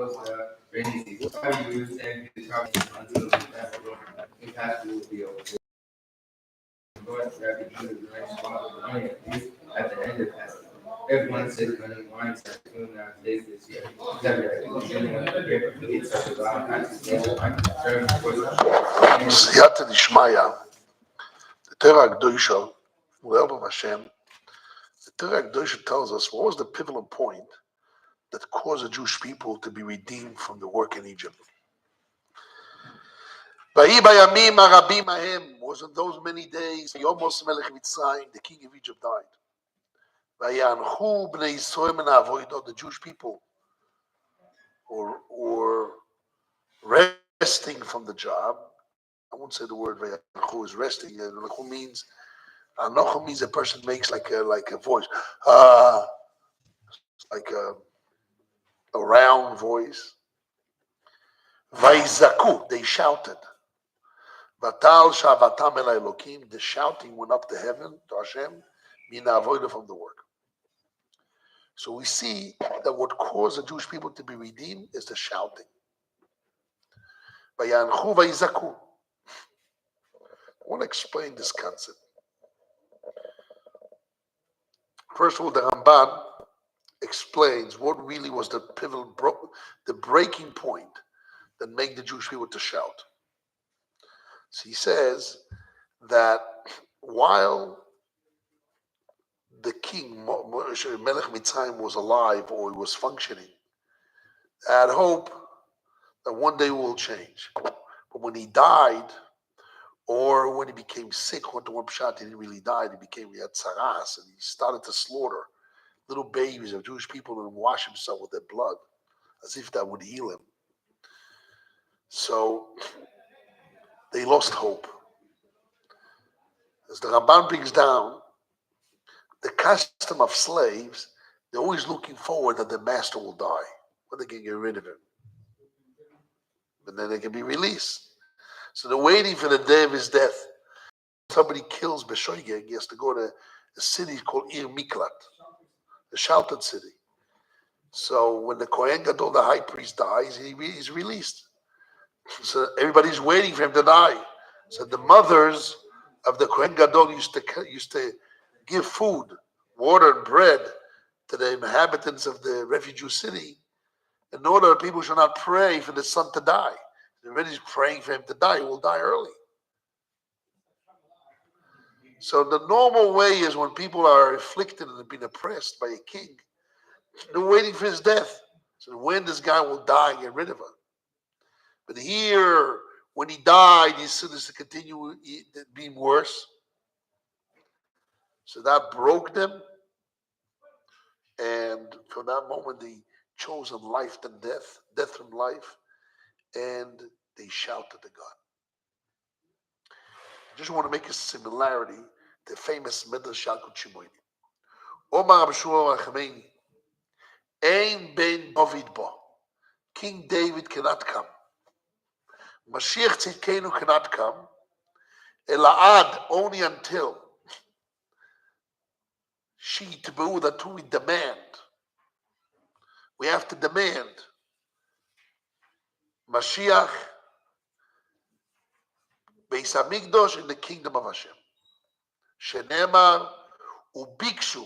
close to rainy season. How you use and the carbon until the impact will be over. At the end of that, everyone says running wine typhoon days this year. Siyata Dishmaya, the Torah Kedusha, with the help of Hashem, the Torah Kedusha tells us what was the pivotal point that caused the Jewish people to be redeemed from the work in Egypt. Vayi bayamim harabim hahem, was in those many days, Yomos Melech Mitzrayim, the king of Egypt, died. Vayanchu bnei Yisrael min ha'avodah, the Jewish people were resting from the job. I won't say the word vayanchu is resting. Anochu means a person makes like a voice, like a round voice. Vaizaku, they shouted. Vatal shavatam el Elokim, the shouting went up to heaven, to Hashem, min ha'avodah, from the work. So we see that what caused the Jewish people to be redeemed is the shouting. Vayanchu vaizaku. I want to explain this concept. First of all, the Ramban explains what really was the pivotal, the breaking point that made the Jewish people to shout. So he says that while the king, Melech Mitzrayim, was alive or he was functioning, I had hope that one day it will change. But when he died, or when he became sick, went to one pshat, he didn't really die, he had tsaras, and he started to slaughter little babies of Jewish people and wash himself with their blood, as if that would heal him. So they lost hope. As the Ramban brings down, the custom of slaves, they're always looking forward that the master will die, when they can get rid of him. But then they can be released. So they're waiting for the day of his death. Somebody kills Beshoigeg, he has to go to a city called Ir Miklat, the sheltered city. So when the Kohen Gadol, the high priest, dies, he's released. So everybody's waiting for him to die. So the mothers of the Kohen Gadol used to give food, water, and bread to the inhabitants of the refugee city in order that people should not pray for the son to die. Everybody's praying for him to die. He will die early. So the normal way is when people are afflicted and have been oppressed by a king, they're waiting for his death. So when this guy will die, get rid of him. But here, when he died, he said this to continue being worse. So that broke them. And from that moment, they chose life than death, death from life. And they shouted to God. I just want to make a similarity to the famous Midrash Yalkut Shimoini. Omar Abshua Rachmeini, Ein ben David bo. King David cannot come. Mashiach Tzidkenu cannot come. Ela'ad, only until she Tibu, that we demand. We have to demand Mashiach, Beis Hamikdash, in the kingdom of Hashem. Shenemar ubikshu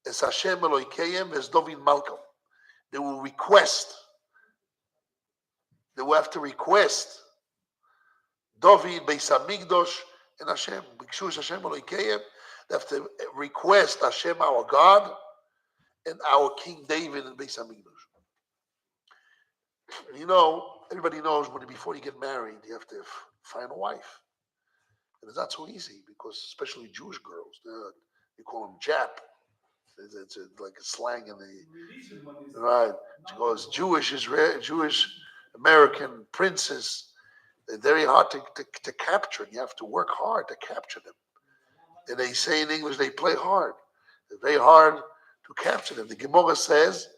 es Hashem Elokeim es David Malcolm. They will request. They will have to request David, Beis Hamikdash, and Hashem. Bikshu es Hashem Elokeim. They have to request Hashem, our God, and our King David in Beis Hamikdash. You know, everybody knows before you get married, you have to find a wife. And it's not so easy because, especially Jewish girls, you call them Jap. It's like a slang in the right. Because Jewish American princes, they're very hard to capture. And you have to work hard to capture them. And they say in English, they play hard. They're very hard to capture them. The Gemara says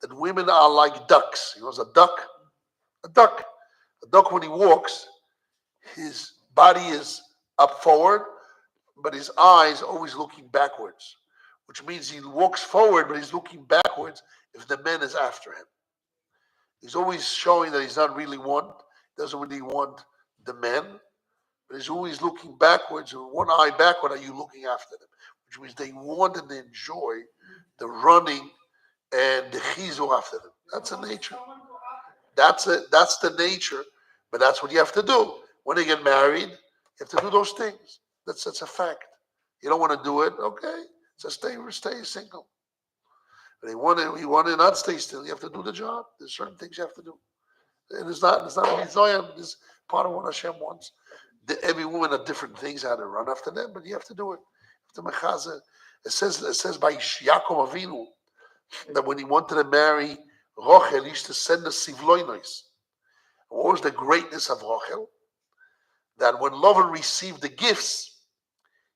that women are like ducks. You know, a duck. A duck, when he walks, his body is up forward, but his eyes always looking backwards, which means he walks forward, but he's looking backwards if the man is after him. He's always showing that he's not really doesn't really want the men, but he's always looking backwards, and one eye backward. Are you looking after them? Which means they want and enjoy the running and the chizu after them. That's a nature. That's the nature, but that's what you have to do. When they get married, you have to do those things. That's a fact. You don't want to do it, okay? So stay single. But you want to not stay still. You have to do the job. There's certain things you have to do. And it's not a mitzvah. It's part of what Hashem wants. Every woman had different things how to run after them, but you have to do it. It says by Yaakov Avinu that when he wanted to marry Rochel, he used to send the sivloinos. What was the greatness of Rochel? That when Lavan received the gifts,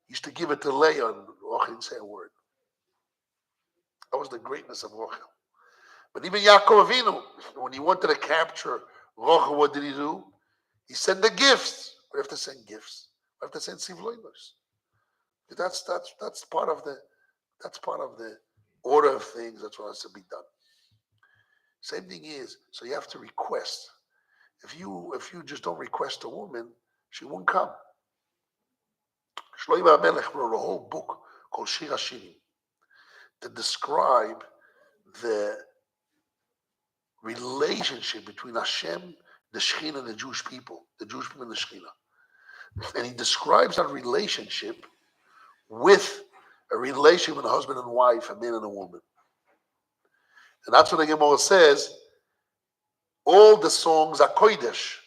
he used to give it to Leah, and Rochel didn't say a word. That was the greatness of Rochel. But even Yaakov Avinu, when he wanted to capture Rochel, what did he do? He sent the gifts. We have to send gifts. We have to send sivloinos. That's part of the order of things. That's what has to be done. Same thing is, so you have to request. If you just don't request a woman, she won't come. Shlomo HaMelech wrote a whole book called Shir HaShirim to describe the relationship between Hashem, the Shechina, and the Jewish people and the Shechina. And he describes that relationship with a relationship with a husband and wife, a man and a woman. And that's what the Gemara says. All the songs are kodesh.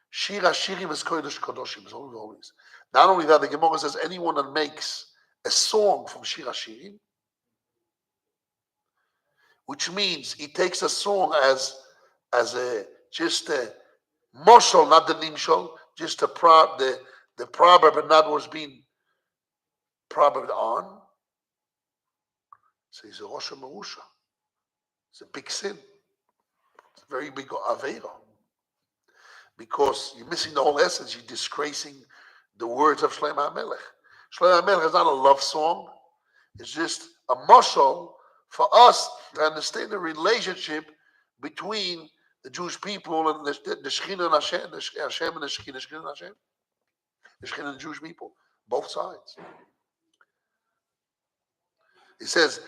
Shir HaShirim is kodesh kadoshim. Always. Not only that, the Gemara says anyone that makes a song from Shir HaShirim, which means he takes a song as just a moshel, not the nimshol, just the proverb, and not what's being proverb on. So he's a Rosh Marusha. It's a big sin. It's a very big Aveira. Because you're missing the whole essence. You're disgracing the words of Shlomo HaMelech. Shlomo HaMelech is not a love song. It's just a mashal for us to understand the relationship between the Jewish people and the Shechina and Hashem, the Hashem and the Shechina and Hashem, the Shechina and the Jewish people, both sides. He says,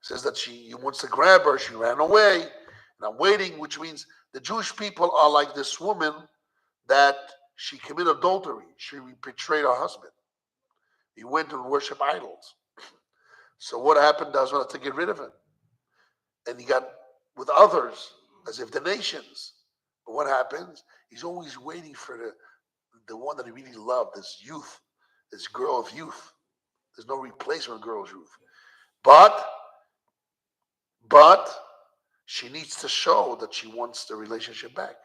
says that he wants to grab her, she ran away, and I'm waiting, which means the Jewish people are like this woman that she committed adultery. She betrayed her husband. He went and worshiped idols. So what happened? The husband had to get rid of him. And he got with others, as if the nations. But what happens? He's always waiting for the one that he really loved, this youth, this girl of youth. There's no replacement for girl's youth. But she needs to show that she wants the relationship back.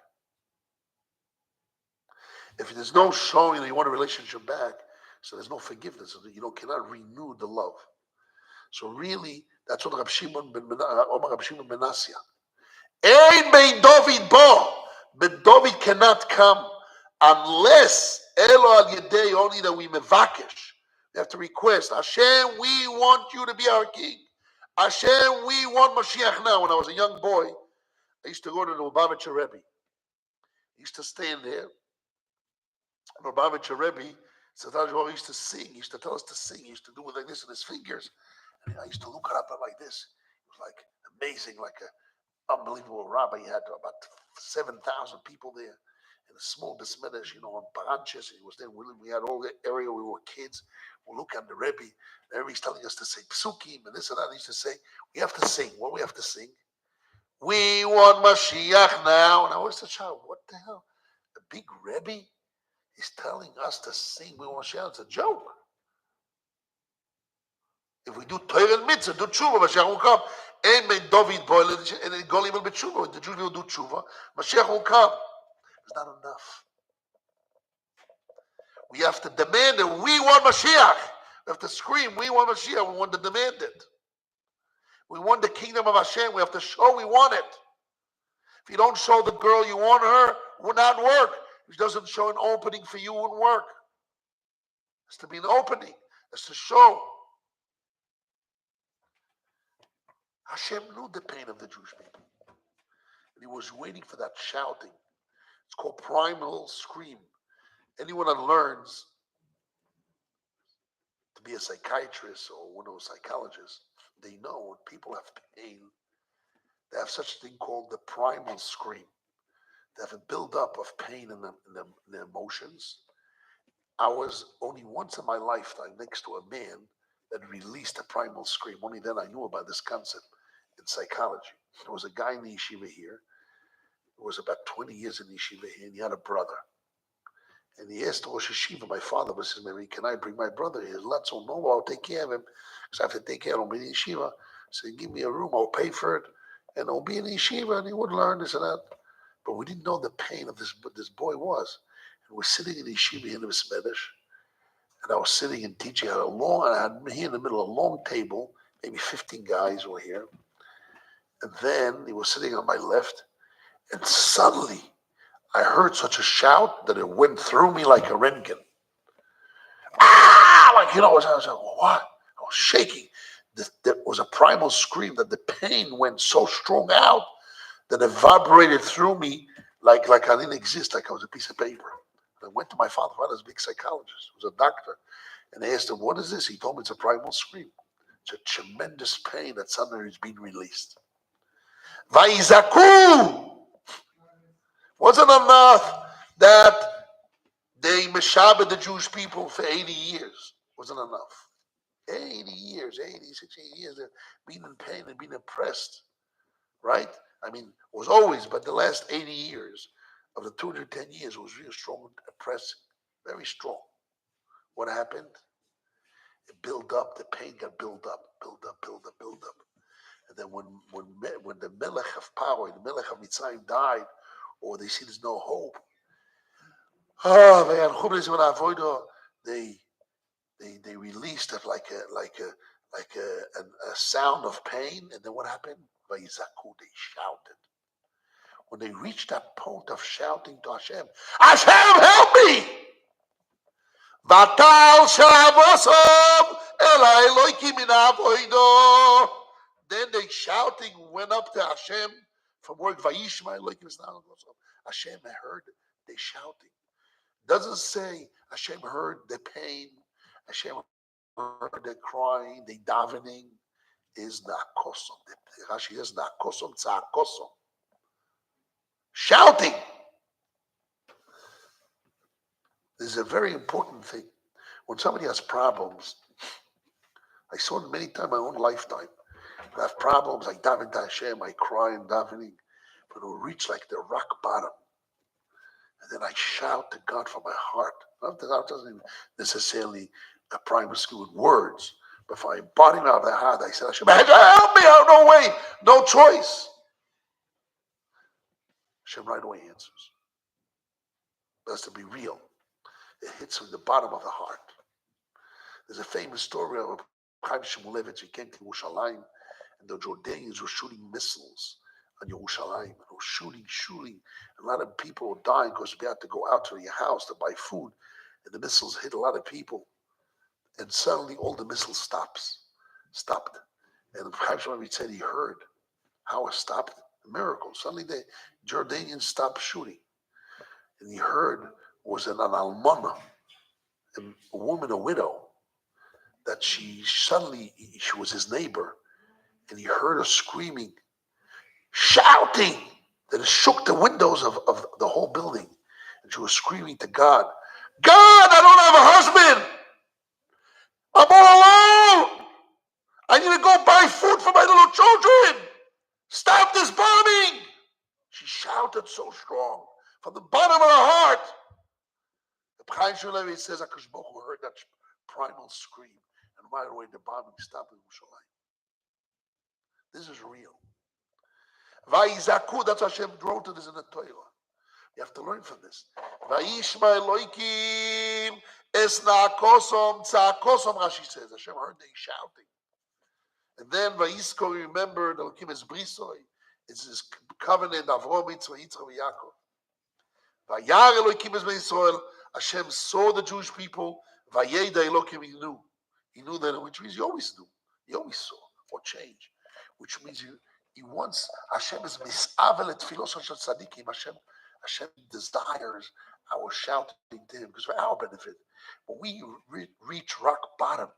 If there's no showing that you want a relationship back, so there's no forgiveness. So you cannot renew the love. So really, that's what Rabbi Shimon ben Asya. Ein bein David bo, but David cannot come unless Elo al Yedei, only that we mevakesh. We have to request, Hashem, we want you to be our king. Hashem, we want Mashiach now. When I was a young boy, I used to go to the Lubavitcher Rebbe. I used to stand there. Lubavitcher Rebbe, he used to sing. He used to tell us to sing. He used to do it like this with his fingers. And I used to look up like this. It was like amazing, like an unbelievable rabbi. He had about 7,000 people there in a small besmedesh, on Baranches. He was there. We had all the area. We were kids. We look at the Rebbe. The Rebbe's telling us to say psukim and this and that. He used to say, we have to sing. What do we have to sing? We want Mashiach now. And I was a child. What the hell? A big Rebbe is telling us to sing. We want Mashiach. It's a joke. If we do Torah and Mitzvah, do Tshuva, Mashiach will come. And when David boil and then Golim will be Tshuva. When the Jews will do Tshuva, Mashiach will come. It's not enough. We have to demand it. We want Mashiach. We have to scream, we want Mashiach. We want to demand it. We want the kingdom of Hashem. We have to show we want it. If you don't show the girl you want her, it will not work. If it doesn't show an opening for you, it won't work. It has to be an opening. It has to show. Hashem knew the pain of the Jewish people. was waiting for that shouting. It's called primal scream. Anyone that learns to be a psychiatrist or one of those psychologists, they know when people have pain, they have such a thing called the primal scream. They have a buildup of pain in the emotions. I was only once in my lifetime next to a man that released a primal scream. Only then I knew about this concept in psychology. There was a guy in the yeshiva here who was about 20 years in the yeshiva here, and he had a brother. And he asked Rosh Yeshiva, my father was his memory, can I bring my brother here? Let's all know, I'll take care of him. Because I have to take care of him in the yeshiva. So give me a room, I'll pay for it. And I'll be in the yeshiva, and he would learn this and that. But we didn't know the pain of this boy was. And we're sitting in the yeshiva in the Smedish, and I was sitting and teaching. I had here in the middle, a long table, maybe 15 guys were here. And then he was sitting on my left, and suddenly I heard such a shout that it went through me like a Röntgen. Ah! Like, I was like, what? I was shaking. There was a primal scream that the pain went so strong out that it vibrated through me like I didn't exist, like I was a piece of paper. And I went to my father. Father's a big psychologist. He was a doctor. And I asked him, what is this? He told me it's a primal scream. It's a tremendous pain that suddenly is being released. Vayizaku! Wasn't enough that they meshabed the Jewish people for 80 years. Wasn't enough. 80 years, 80, 60 years, they're being in pain and being oppressed, right? I mean, it was always, but the last 80 years of the 210 years was really strong and oppressive, very strong. What happened? It built up, the pain got built up. And then when the Melech of power, the Melech of Mitzrayim died, or they see there's no hope, they released it like a sound of pain, and then what happened? They shouted. When they reached that point of shouting to Hashem, Hashem, help me! Then they shouting went up to Hashem from word Vayishma Elokim. Hashem heard they shouting. Doesn't say Hashem heard the pain. Hashem heard the crying, the davening. Is na'kosom. Rashi is na'kosom tza'kosom. Shouting. This is a very important thing. When somebody has problems, I saw it many times in my own lifetime. I have problems, I daven to Hashem, I cry and davening, but it will reach like the rock bottom. And then I shout to God from my heart. Not that it doesn't necessarily a primary school with words, but if I body out of the heart, I said, Hashem, help me, I have no way, no choice. Hashem right away answers. It has to be real. It hits from the bottom of the heart. There's a famous story of Chaim Shmulevitz. He came to Yerushalayim, and the Jordanians were shooting missiles on Yerushalayim. And they were shooting. A lot of people were dying because we had to go out to your house to buy food, and the missiles hit a lot of people. And suddenly all the missiles stopped. And Chaim Shmulevitz said he heard how it stopped. A miracle. Suddenly the Jordanians stopped shooting. And he heard was an almana, a woman, a widow, that she was his neighbor, and he heard her screaming, shouting, that it shook the windows of the whole building. And she was screaming to God, God, I don't have a husband. I'm all alone. I need to go buy food for my little children. Stop this bombing. She shouted so strong from the bottom of her heart. The Chaim Shmulevitz says HaKadosh Baruch Hu heard that primal scream, and right away the bombing stopped in Yerushalayim. This is real. Vayizaku, that's what Hashem wrote it in the Torah. You have to learn from this. Vayishma Elokim esna kosom tza'kosom, Rashi says. Hashem heard they shouting. And then Vayisko, remember, the Elokim is Brisoi. It's his covenant of Avraham, Yitzchak, and Yaakov. Vayar Elokim is B'Yisrael. Hashem saw the Jewish people. Vayeda Elokim, he knew. He knew that, which means he always knew. He always saw or change. Which means He wants, Hashem is misavel tfilos shel tzadikim. Hashem desires our shouting to Him because for our benefit. When we reach rock bottom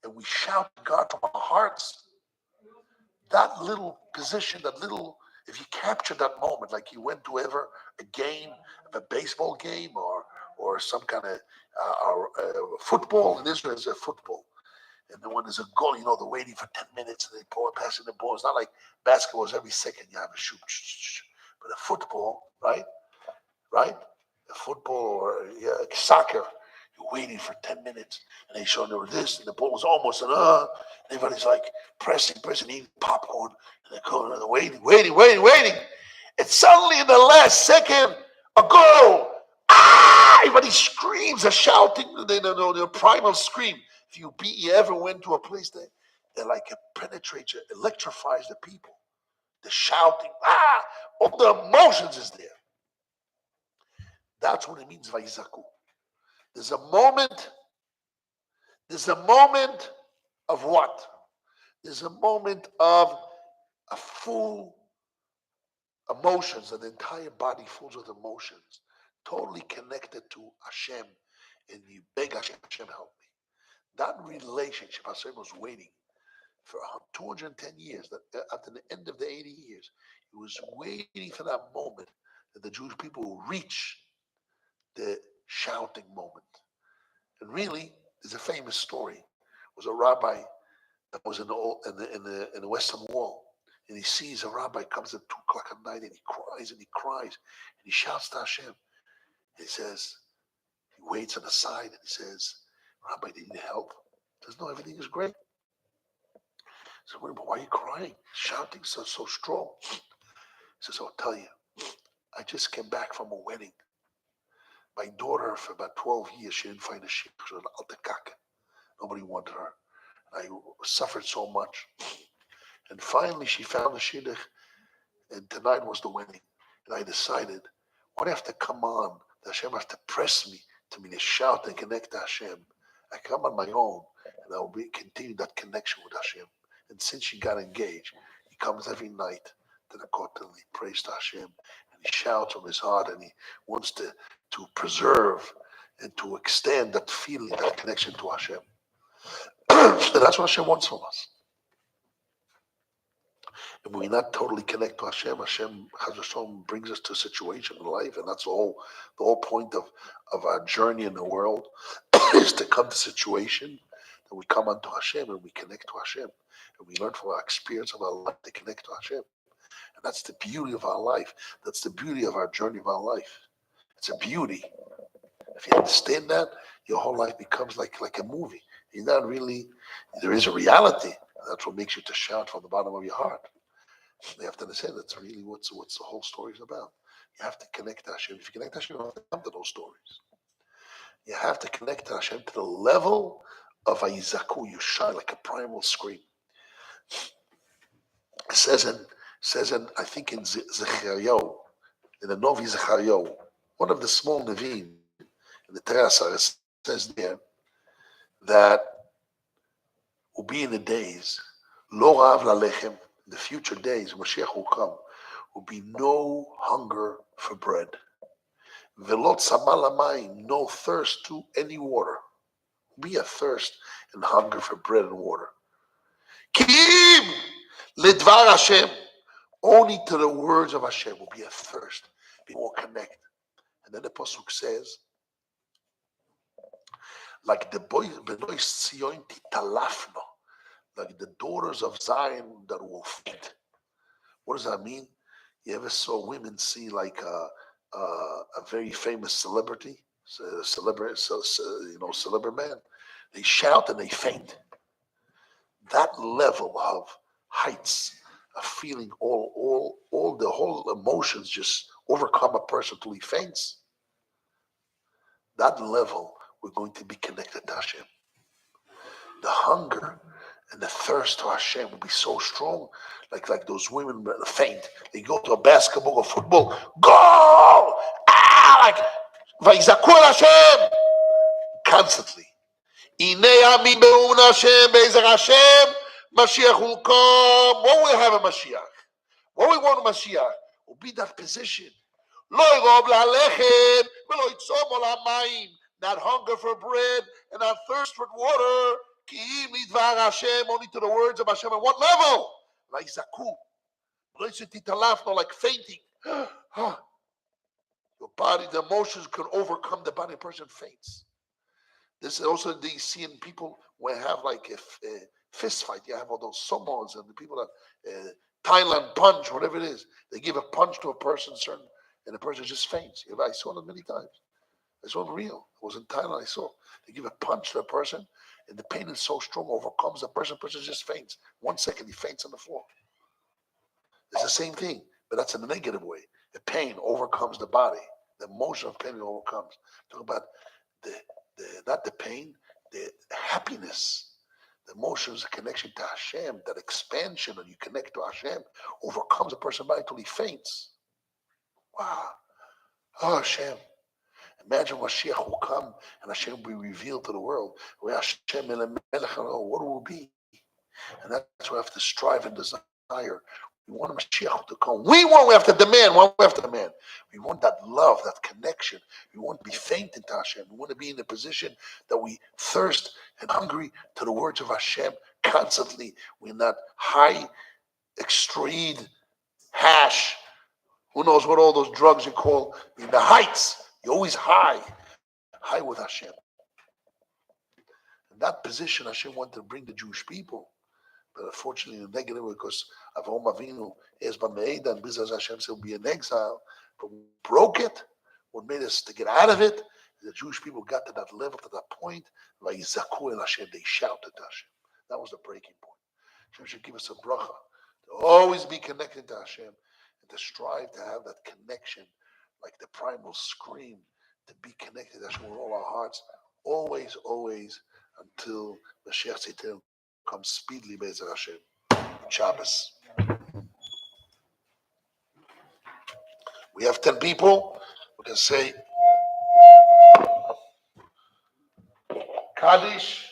and we shout to God from our hearts, that little position, if you capture that moment, like you went to ever a game, a baseball game, or some kind of football. In Israel, is a football. And then when there's a goal, they're waiting for 10 minutes and they passing the ball. It's not like basketball is every second you have a shoot. But a football, right? A football or soccer, you're waiting for 10 minutes and they show them this and the ball was almost everybody's like pressing, eating popcorn and they're waiting. And suddenly in the last second, a goal. Everybody screams, they're shouting, the primal scream. If you ever went to a place that like it penetrates, it electrifies the people. The shouting, all the emotions is there. That's what it means, Vayizaku. There's a moment of what? There's a moment of a full emotions, and the entire body full with emotions, totally connected to Hashem, and you beg Hashem, help me. That relationship, Hashem was waiting for 210 years. That at the end of the 80 years, he was waiting for that moment that the Jewish people will reach the shouting moment. And really, there's a famous story. It was a rabbi that was in the Western Wall, and he sees a rabbi comes at 2 o'clock at night, and he cries and he shouts to Hashem. And he says, he waits on the side, and he says, Rabbi, do you need help? He says, no, everything is great. He says, but why are you crying? Shouting so strong. He says, I'll tell you, I just came back from a wedding. My daughter, for about 12 years, she didn't find a shidduch. She was an alte kaka. Nobody wanted her. I suffered so much. And finally, she found a shidduch, and tonight was the wedding. And I decided, what I have to come on? That Hashem has to press me to shout and connect to Hashem. I come on my own, and I will continue that connection with Hashem. And since she got engaged, he comes every night to the kotel, and he prays to Hashem, and he shouts from his heart, and he wants to preserve and to extend that feeling, that connection to Hashem. And that's what Hashem wants from us. And when we not totally connect to Hashem, Hashem brings us to a situation in life, and that's the whole point of our journey in the world is to come to a situation that we come unto Hashem and we connect to Hashem, and we learn from our experience of our life to connect to Hashem. And that's the beauty of our life. That's the beauty of our journey of our life. It's a beauty. If you understand that, your whole life becomes like a movie. You're not really, there is a reality. That's what makes you to shout from the bottom of your heart. You have to understand that's really what's the whole story is about. You have to connect to Hashem. If you connect to Hashem, you don't have to come to those stories. You have to connect to Hashem to the level of Ayizaku. You shine like a primal scream. It says in I think in Zechariah, in the Novi Zechariah, one of the small Nevi'im in the Terasa, it says there that will be in the days, Lo Rav Lalechem, in the future days, Mashiach will come, will be no hunger for bread. Velot Samal Amayim, no thirst to any water. Will be a thirst and hunger for bread and water. Kim Lidvar Hashem, only to the words of Hashem will be a thirst, be more connected. And then the Pasuk says, like the boys, Benois Tzion Titalafno, like the daughters of Zion that will faint. What does that mean? You ever saw women see like a very famous celebrity, celebrity man? They shout and they faint. That level of heights, of feeling all the whole emotions just overcome a person till he faints. That level, we're going to be connected to Hashem. The hunger and the thirst to Hashem will be so strong, like those women faint. They go to a basketball or football, goal! Like Vayizaku el Hashem constantly. Inei ami be'un Hashem be'ezar Hashem, Mashiach will come. When will we have a Mashiach? What we want Mashiach will be that position. Lo yrob lalechem, v'lo yitzom ol hamayim. Not hunger for bread and not thirst for water. Ki im lidvar Hashem, only to the words of Hashem. At what level? Like zaku. Lo yitzitalaf, not like fainting. Your body, the emotions can overcome the body. A person faints. This is also they see in people when have like a fist fight. You have all those somos and the people that Thailand punch, whatever it is. They give a punch to a person, certain, and the person just faints. I saw them many times. I saw them real. I was in Thailand. I saw they give a punch to a person, and the pain is so strong, overcomes the person. Person just faints. 1 second, he faints on the floor. It's the same thing, but that's in a negative way. The pain overcomes the body. The emotion of pain overcomes. Talk about the not the pain, the happiness, the emotions, the connection to Hashem, that expansion, and you connect to Hashem, overcomes a person body until he faints. Wow. Oh, Hashem. Imagine Mashiach will come and Hashem will be revealed to the world. Where Hashem what it will be. And that's why we have to strive and desire. We want Mashiach to come. We have to demand. We want that love, that connection. We want to be fainting to Hashem. We want to be in a position that we thirst and hungry to the words of Hashem constantly. We're not high, extreme, hash. Who knows what all those drugs you call in the heights. You're always high with Hashem. In that position, Hashem wanted to bring the Jewish people. But unfortunately, the negative, because Avraham Avinu is B'meida, and Bizaz Hashem said will be in exile, but we broke it. What made us to get out of it? The Jewish people got to that level, to that point. Like Zaku el Hashem, they shouted to Hashem. That was the breaking point. Hashem should give us a bracha to always be connected to Hashem and to strive to have that connection, like the primal scream, to be connected to Hashem with all our hearts, always, until Mashiach Tzidkenu comes speedily, Be'ezer Hashem. Shabbos. We have 10 people. We can say Kaddish.